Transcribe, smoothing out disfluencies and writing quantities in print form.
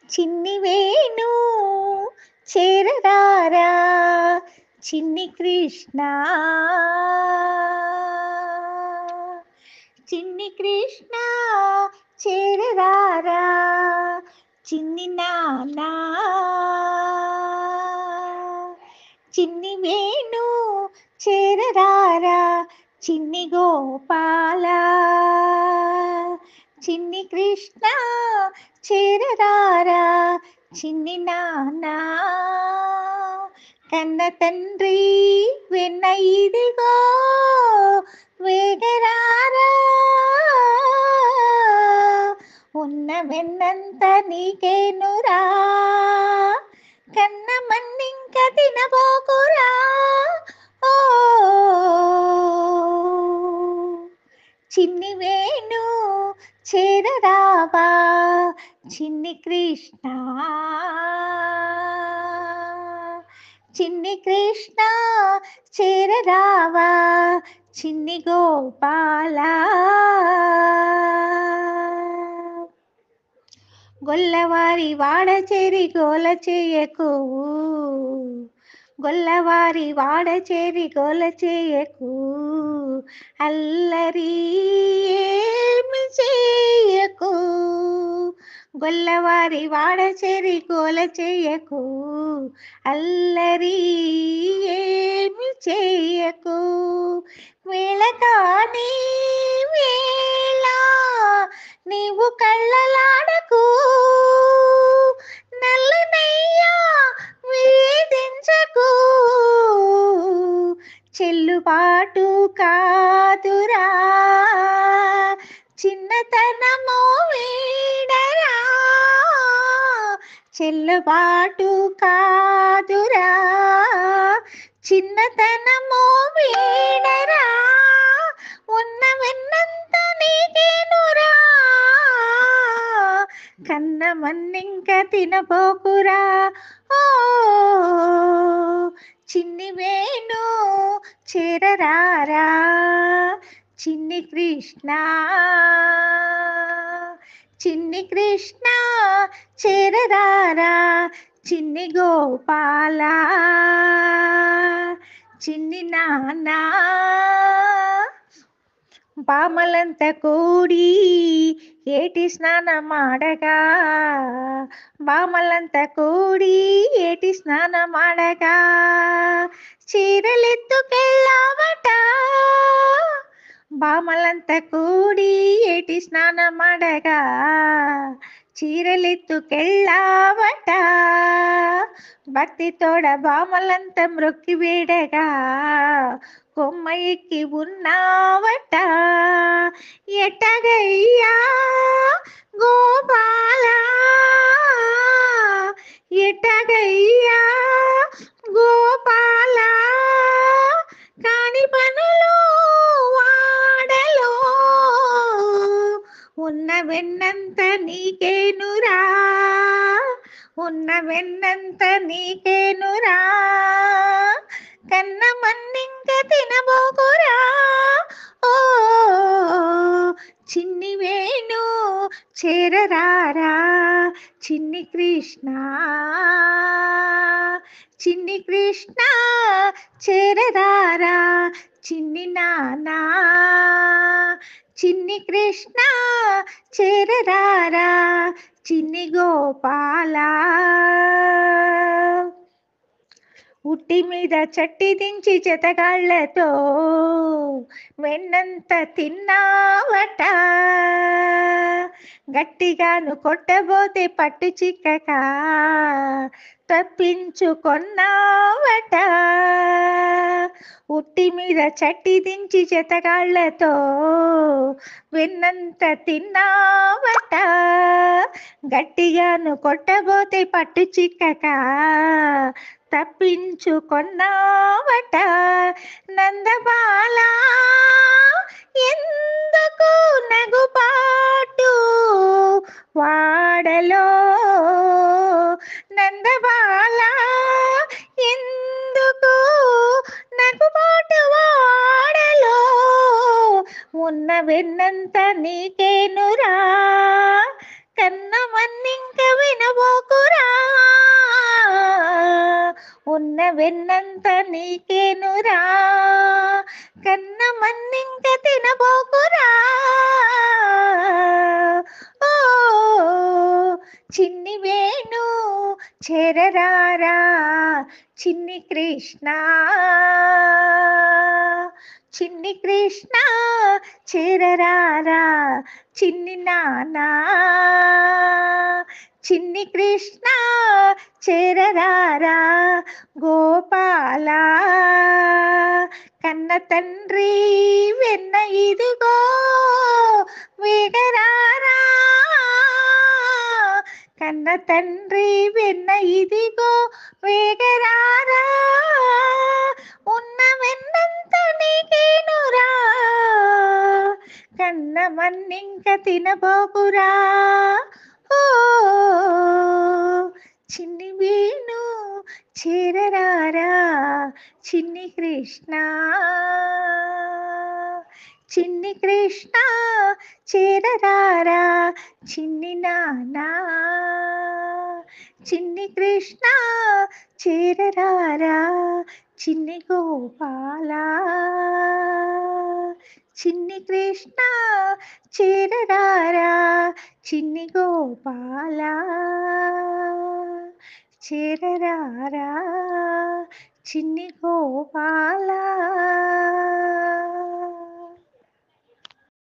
చిన్ని వేణు చేరరారా చిన్ని కృష్ణ చిన్ని కృష్ణ చేరరారా చిన్ని నాన్న చిన్ని వేణు చేరరారా చిన్ని గోపాల చిన్ని కృష్ణ చేరరారా చిన్ని నాన్న కన్న తండ్రి వెన్న ఇదిగో వేగరారా ఉన్న వెన్నంత నీకేనురా కన్న మన్నింక తినబోకురా ఓ చిన్ని వేణు చేరరావా చిన్ని కృష్ణ చిన్ని కృష్ణ చేరరావా చిన్ని గోపాల గొల్లవారి వాడ చేరి గోల చేయకు గొల్లవారి వాడ చేరి గోల చేయకు అల్లరి ఏమి చేయకు గొల్లవారి వాడ చేరి గోల చేయకు అల్లరి ఏమి చేయకు వేళ కాని వేళ నీవు కళ్ళలాడకు నల్లనయ్యా వేధించకు చెల్లుబాటు కాదురా చిన్నతనమో వీడరా చెల్లుబాటు కాదురా చిన్నతనమో వీడరా ఉన్న వెన్నంత నీకేనురా కన్న మన్నింక తినబోకురా ఓ చిన్ని వేణు చేరరారా చిన్ని కృష్ణ చిన్ని కృష్ణ చేరరారా చిన్ని గోపాల చిన్ని నాన్న బామలంత కూడి ఏటి స్నానమాడగా బామలంత కూడి ఏటి స్నానమాడగా చీరలెత్తుకెళ్ళావట బామలంత కూడి ఏటి స్నానమాడగా చీరలెత్తుకెళ్ళావట భక్తి తోడ బామలంత మ్రొక్కి వేడగా కొమ్మ ఎక్కి ఉన్నావట ఎట్టగయ్యా గోపాల ఎట్టగయ్యా గోపాల కాని పనులు వాడలో ఉన్న వెన్నంత నీకేనురా ఉన్న వెన్నంత నీకేనురా కన్న మన్నింక తినబోకురా ఓ చిన్ని వేణు చేరరారా చిన్ని కృష్ణ చిన్ని కృష్ణ చేరరారా చిన్ని నాన్న చిన్ని కృష్ణ చేరరారా చిన్ని గోపాల ఉట్టి మీద చట్టి దించి జతగాళ్లతో వెన్నంత తిన్నావట గట్టిగాను కొట్టబోతే పట్టు చిక్కక తప్పించుకొన్నావట ఉట్టి మీద చట్టి దించి జతగాళ్లతో వెన్నంత తిన్నావట గట్టిగాను కొట్టబోతే పట్టు చిక్కక తప్పించుకొన్నావట నందబాల ఎందుకు నగుబాటు వాడలో నందబాల ఎందుకు నగుబాటు వాడలో ఉన్న వెన్నంత నీకేనురా కన్న మన్నింక వినబోకు వెన్నంత నీకేనురా, కన్న మన్నింక తినబోకురా. ఓ చిన్ని వేణు చేరరారా, చిన్ని కృష్ణ, చిన్ని కృష్ణ చేరరారా, చిన్ని నానా, చిన్ని కృష్ణ చేరరారా. గోపాల కన్న తండ్రి వెన్న ఇదిగో వేగరారా, కన్న తండ్రి వెన్న ఇదిగో వేగరారా. ఉన్న వెన్నంత నీకేనురా, కన్న మన్నింక తినబోకురా. ఓ చిన్ని వేణు చేరరారా, చిన్ని కృష్ణ, చిన్ని కృష్ణ చేరరారా, చిన్ని నానా, చిన్ని కృష్ణ చేరరారా, చిన్ని గోపాల, చిన్ని కృష్ణ చేరరారా, చిన్ని గోపాల చేరరారా, చిన్ని గోపాల.